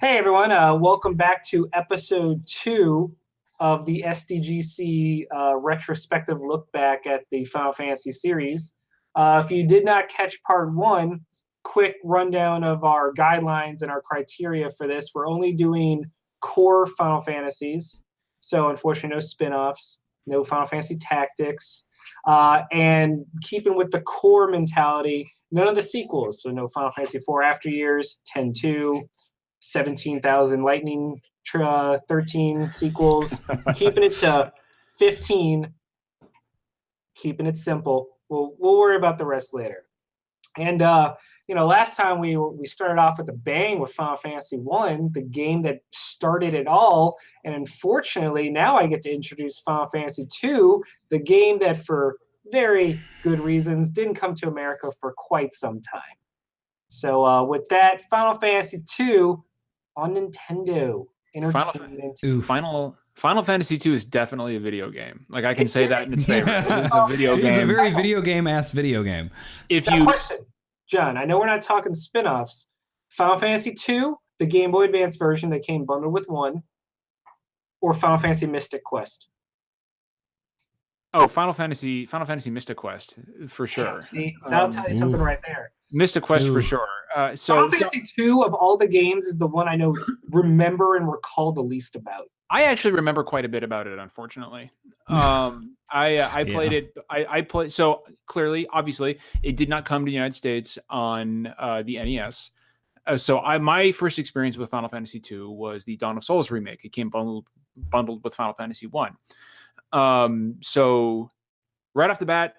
Hey everyone, welcome back to episode 2 of the SDGC retrospective look back at the Final Fantasy series. If you did not catch part 1, quick rundown of our guidelines and our criteria for this. We're only doing core Final Fantasies, so unfortunately no spin-offs, no Final Fantasy Tactics, and keeping with the core mentality, none of the sequels, so no Final Fantasy 4 After Years, 10-2, 17,000 Lightning 13 sequels, keeping it to 15, keeping it simple. We'll worry about the rest later. And last time we started off with a bang with Final Fantasy 1, the game that started it all, and unfortunately now I get to introduce Final Fantasy 2, the game that for very good reasons didn't come to America for quite some time. So with that, Final Fantasy 2 on Nintendo Entertainment. Final Fantasy 2 is definitely a video game. Like I can say that in its favor. It is a video game. It's a very video game-ass video game. Question, John, I know we're not talking spin-offs. Final Fantasy 2, the Game Boy Advance version that came bundled with 1, or Final Fantasy Mystic Quest? Oh, Final Fantasy Mystic Quest, for sure. See, that'll tell you something right there. Mystic Quest for sure. Final Fantasy 2 of all the games is the one I remember and recall the least about. I actually remember quite a bit about it, unfortunately. I played it. I played, so clearly, obviously, it did not come to the United States on the NES. My first experience with Final Fantasy 2 was the Dawn of Souls remake. It came bundled with Final Fantasy 1. So right off the bat,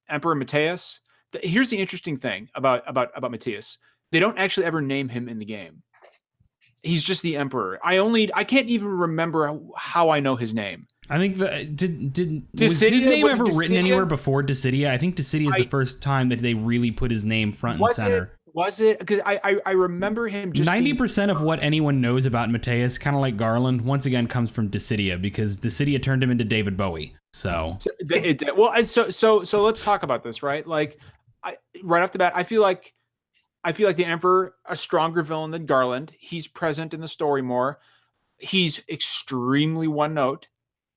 Emperor Mateus. Here's the interesting thing about Mateus. They don't actually ever name him in the game. He's just the Emperor. I can't even remember how I know his name. I think was his name ever written anywhere before Dissidia? I think Dissidia is the first time that they really put his name front and center. Was it? Because I remember him just 90% of what anyone knows about Mateus, kind of like Garland, once again comes from Dissidia, because Dissidia turned him into David Bowie. So let's talk about this, right? Like, right off the bat, I feel like the Emperor, a stronger villain than Garland. He's present in the story more. He's extremely one note.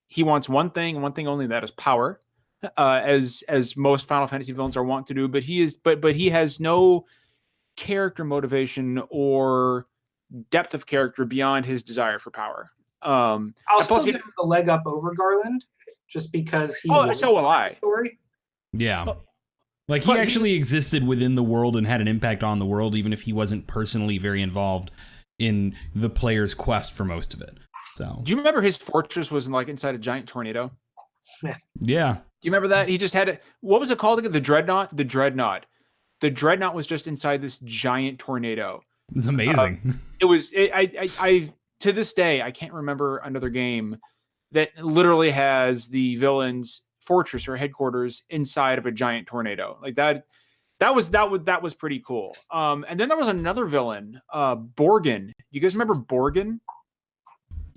He wants one thing and one thing only, that is power, as most Final Fantasy villains are wont to do. But he has no character motivation or depth of character beyond his desire for power. I'll still give him the leg up over Garland, just because he. Oh, so will I. Story. Yeah. Like, he actually existed within the world and had an impact on the world, even if he wasn't personally very involved in the player's quest for most of it. So, do you remember his fortress was inside a giant tornado? Yeah. Do you remember that? He just had it. What was it called again? The Dreadnought? The Dreadnought was just inside this giant tornado. It's amazing. I to this day, I can't remember another game that literally has the villain's fortress or headquarters inside of a giant tornado. Like that was pretty cool. And then there was another villain, Borgin. You guys remember Borgin?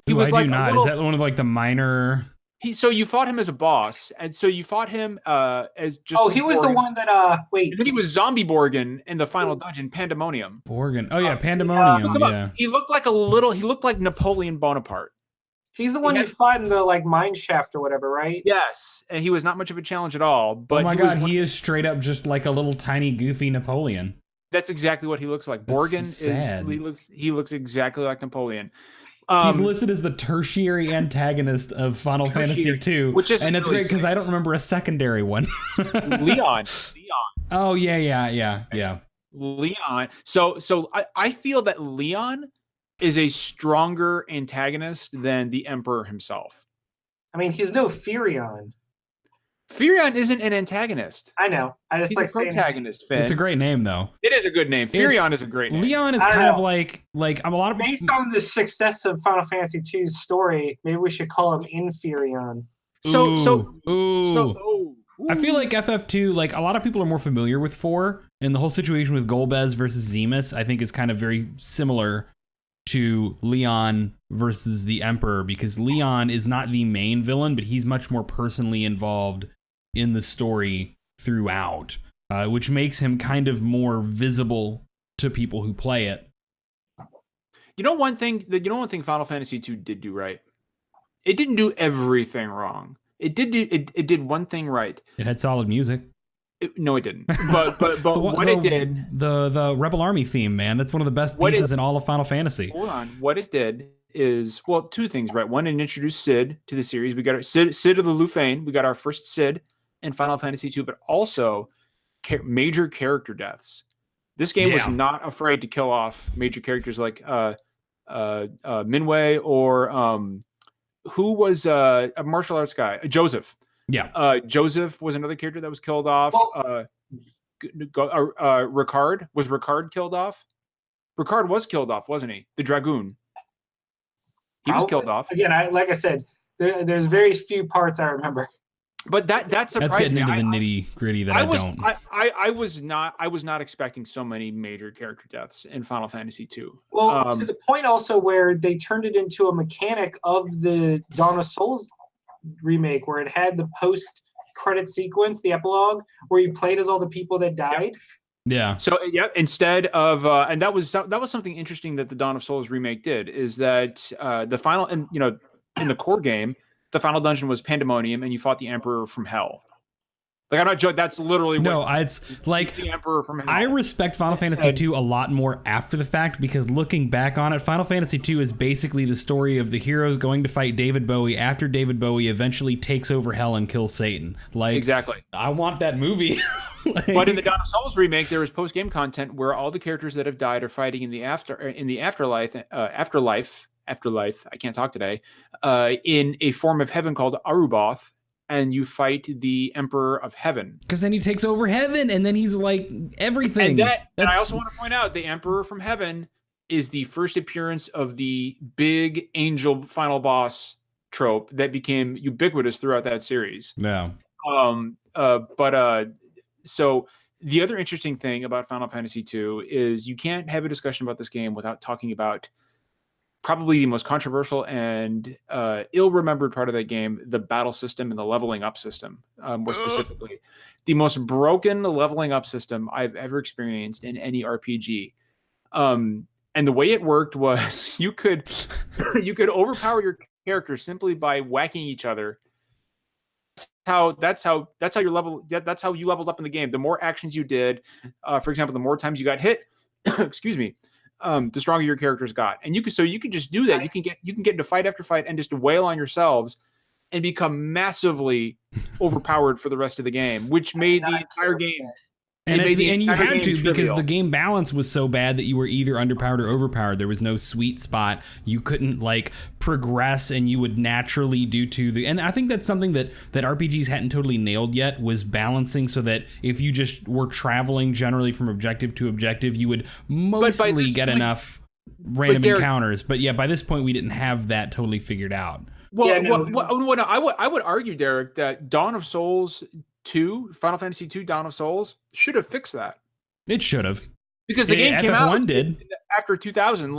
He was I do not. Is that one of the minor? So you fought him as a boss, and so you fought him as just. Oh, he was the one that wait. And then he was Zombie Borgin in the final dungeon, Pandemonium. Borgin. Oh yeah, Pandemonium. Yeah. He looked like Napoleon Bonaparte. He's the one you fought in the mine shaft or whatever, right? Yes, and he was not much of a challenge at all. But oh my god, he is straight up just like a little tiny goofy Napoleon. That's exactly what he looks like. He looks exactly like Napoleon. He's listed as the tertiary antagonist of Final Fantasy II, and it's great because I don't remember a secondary one. Leon. Oh yeah. Leon. So I feel that Leon is a stronger antagonist than the Emperor himself. I mean, he's no Furion. Furion isn't an antagonist. I know. I just he's a protagonist. Finn. It's a great name, though. It is a good name. Furion is a great name. Leon is kind of like I'm a lot of based on the success of Final Fantasy II's story. Maybe we should call him Infurion. I feel like FF2, a lot of people are more familiar with 4, and the whole situation with Golbez versus Zemus, I think, is kind of very similar to Leon versus the Emperor, because Leon is not the main villain, but he's much more personally involved in the story throughout, which makes him kind of more visible to people who play it. one thing Final Fantasy 2 did do right. It didn't do everything wrong. It did one thing right. It had solid music. No, it didn't. But what it did, the Rebel Army theme, man, that's one of the best pieces in all of Final Fantasy. Hold on. What it did is, well, two things, right? One, it introduced Cid to the series. We got Cid of the Lufane. We got our first Cid in Final Fantasy 2, but also major character deaths. This game was not afraid to kill off major characters like Minwei or who was a martial arts guy? Joseph. Yeah. Joseph was another character that was killed off. Well, Ricard. Was Ricard killed off? Ricard was killed off, wasn't he? The Dragoon. He was killed off. Again, like I said, there's very few parts I remember. But that surprised me. That's getting into the nitty gritty that I don't. I was not expecting so many major character deaths in Final Fantasy 2. Well, to the point also where they turned it into a mechanic of the Dawn of Souls remake, where it had the post-credit sequence, the epilogue, where you played as all the people that died. Yeah. So instead of and that was something interesting that the Dawn of Souls remake did, is that the final, and in the core game, the final dungeon was Pandemonium, and you fought the Emperor from Hell. Like, I'm not joking. That's literally it's like the Emperor from Hell. I respect Final Fantasy 2 a lot more after the fact, because looking back on it, Final Fantasy 2 is basically the story of the heroes going to fight David Bowie after David Bowie eventually takes over Hell and kills Satan. Like, exactly. I want that movie. But in the Dawn of Souls remake, there is post-game content where all the characters that have died are fighting in the afterlife. I can't talk today. In a form of heaven called Aruboth, and you fight the Emperor of Heaven. Because then he takes over heaven, and then he's like everything. And I also want to point out, the Emperor from Heaven is the first appearance of the big angel final boss trope that became ubiquitous throughout that series. Yeah. So the other interesting thing about Final Fantasy 2 is you can't have a discussion about this game without talking about probably the most controversial and ill-remembered part of that game, the battle system and the leveling up system. More specifically, the most broken leveling up system I've ever experienced in any RPG. And the way it worked was you could overpower your character simply by whacking each other. That's how you leveled up in the game. The more actions you did, for example, the more times you got hit, excuse me, the stronger your characters got. And you could just do that. You can get into fight after fight and just wail on yourselves and become massively overpowered for the rest of the game, which made the entire game. And you had to, because the game balance was so bad that you were either underpowered or overpowered. There was no sweet spot. You couldn't progress, and you would naturally and I think that's something that RPGs hadn't totally nailed yet, was balancing, so that if you just were traveling generally from objective to objective, you would mostly get enough random encounters. But yeah, by this point, we didn't have that totally figured out. Well, I would argue, Derek, that Dawn of Souls 2, Final Fantasy 2 Dawn of Souls should have fixed that. It should have. Because the game came out after 2000.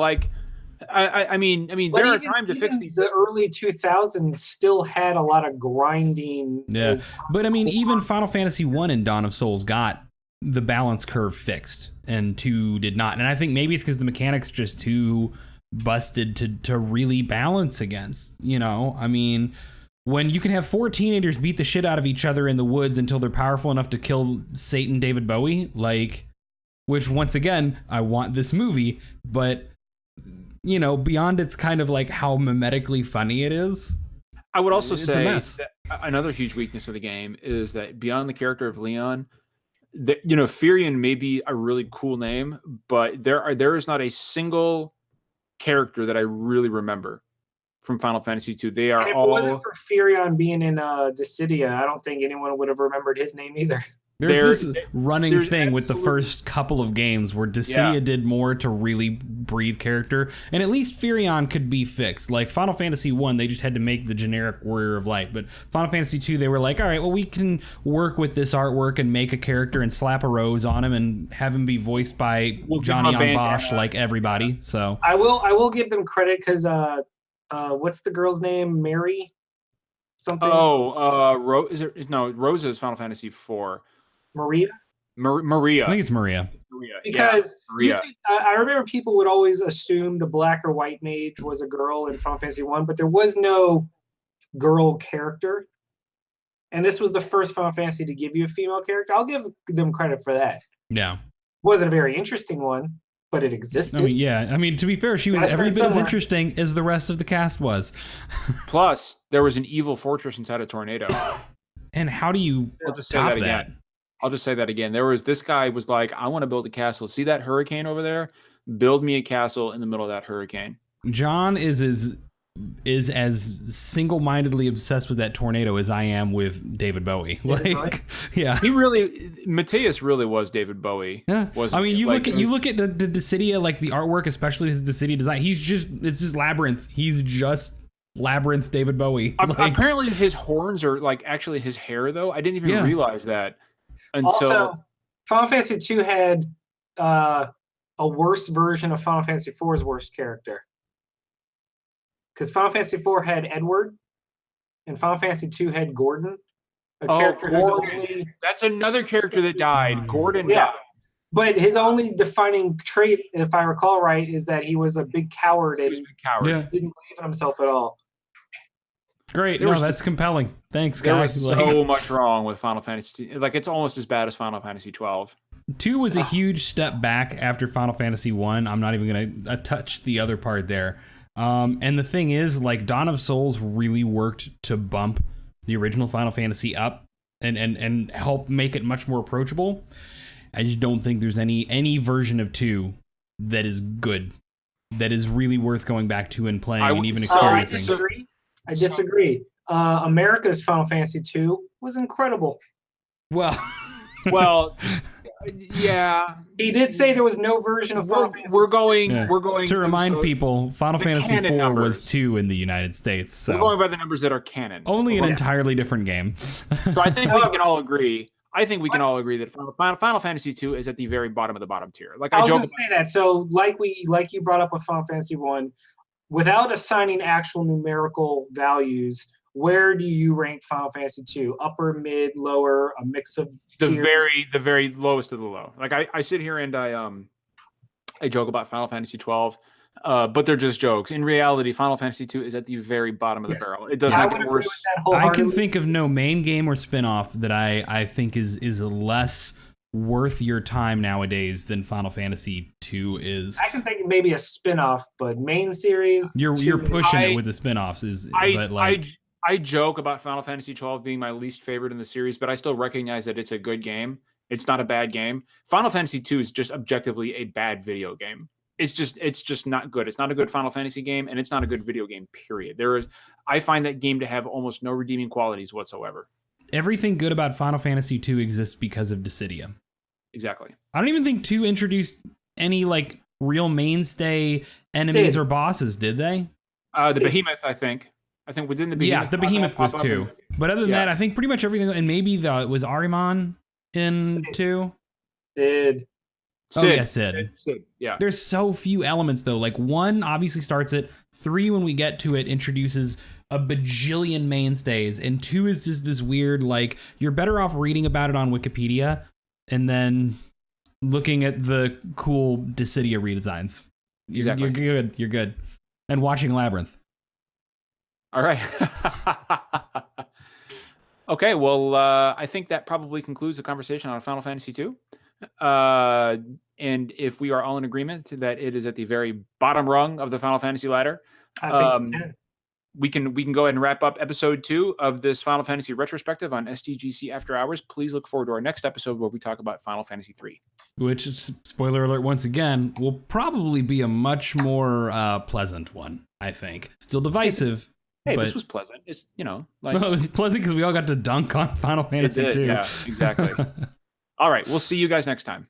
I mean, there are times to fix these. The early 2000s still had a lot of grinding. Yeah, but I mean, even Final Fantasy 1 and Dawn of Souls got the balance curve fixed, and 2 did not. And I think maybe it's because the mechanics just too busted to really balance against. I mean, when you can have 4 teenagers beat the shit out of each other in the woods until they're powerful enough to kill Satan David Bowie, which once again, I want this movie, but beyond its kind of how mimetically funny it is, I would also say that another huge weakness of the game is that beyond the character of Leon, Firion may be a really cool name, but there is not a single character that I really remember from Final Fantasy 2. They are all. If it wasn't for Firion being in Dissidia, I don't think anyone would have remembered his name either. There's this running thing with the first couple of games where Dissidia did more to really breathe character, and at least Firion could be fixed. Like Final Fantasy 1, they just had to make the generic Warrior of Light, but Final Fantasy 2, they were like, all right, well, we can work with this artwork and make a character and slap a rose on him and have him be voiced by Johnny on Bosch, like everybody. So I will give them credit, because what's the girl's name? Mary something? Rosa is Final Fantasy 4. Maria? Maria. I think it's Maria. Because Maria. I remember people would always assume the black or white mage was a girl in Final Fantasy 1, but there was no girl character. And this was the first Final Fantasy to give you a female character. I'll give them credit for that. Yeah. Wasn't a very interesting one, but it existed. I mean, to be fair, she was every bit as interesting as the rest of the cast was. Plus, there was an evil fortress inside a tornado. And how do you top that? I'll just say that again. This guy was like, I want to build a castle. See that hurricane over there? Build me a castle in the middle of that hurricane. John is as single-mindedly obsessed with that tornado as I am with David Bowie. Yeah. Matthias really was David Bowie. Yeah. I mean, you look at the Dissidia, like the artwork, especially his Dissidia design. It's just Labyrinth. He's just Labyrinth David Bowie. Apparently his horns are like actually his hair, though. I didn't even realize that until... Also, Final Fantasy 2 had a worse version of Final Fantasy 4's worst character. Because Final Fantasy 4 had Edward, and Final Fantasy 2 had Gordon. Gordon. That's another character that died. Gordon died. But his only defining trait, if I recall right, is that he was a big coward and didn't believe in himself at all. Great. That's compelling. Thanks, guys. There was so much wrong with Final Fantasy. Like, it's almost as bad as Final Fantasy 12. 2 was a huge step back after Final Fantasy 1. I'm not even going to touch the other part there. And the thing is, like, Dawn of Souls really worked to bump the original Final Fantasy up and help make it much more approachable. I just don't think there's any version of 2 that is good, that is really worth going back to and playing and even experiencing. I disagree. America's Final Fantasy 2 was incredible. Well, yeah. He did say there was no version of Final Fantasy. We're going to remind people, Final Fantasy 4 was 2 in the United States. So we're going by the numbers that are canon. Only an entirely different game. So I think we can all agree. That Final Fantasy 2 is at the very bottom of the bottom tier. Like I was going to say that. So like you brought up with Final Fantasy 1, without assigning actual numerical values, where do you rank Final Fantasy 2? Upper, mid, lower, a mix of tiers? The very lowest of the low. Like I sit here and I joke about Final Fantasy 12, but they're just jokes. In reality, Final Fantasy 2 is at the very bottom of the barrel. It does not get worse. I can think of no main game or spinoff that I think is less worth your time nowadays than Final Fantasy 2 is. I can think maybe a spinoff, but main series. You're pushing it with the spinoffs. I joke about Final Fantasy 12 being my least favorite in the series, but I still recognize that it's a good game. It's not a bad game. Final Fantasy 2 is just objectively a bad video game. It's just not good. It's not a good Final Fantasy game, and it's not a good video game, period. I find that game to have almost no redeeming qualities whatsoever. Everything good about Final Fantasy 2 exists because of Dissidia. Exactly. I don't even think 2 introduced any like real mainstay enemies or bosses, did they? The Behemoth, I think within the Behemoth. Yeah, the Behemoth was 2. But other than that, I think pretty much everything, and maybe was Ahriman in 2? Sid. Oh, yeah, Sid. Yeah. There's so few elements, though. Like, 1 obviously starts it. 3, when we get to it, introduces a bajillion mainstays. And 2 is just this weird, like, you're better off reading about it on Wikipedia and then looking at the cool Dissidia redesigns. You're good. You're good. And watching Labyrinth. All right. Okay, well, I think that probably concludes the conversation on Final Fantasy 2. And if we are all in agreement that it is at the very bottom rung of the Final Fantasy ladder, I think we can go ahead and wrap up episode 2 of this Final Fantasy retrospective on SDGC After Hours. Please look forward to our next episode where we talk about Final Fantasy 3. Which, spoiler alert once again, will probably be a much more pleasant one, I think. Still divisive. Hey, this was pleasant. It's, well, it was pleasant because we all got to dunk on Final Fantasy 2. Yeah, exactly. All right, we'll see you guys next time.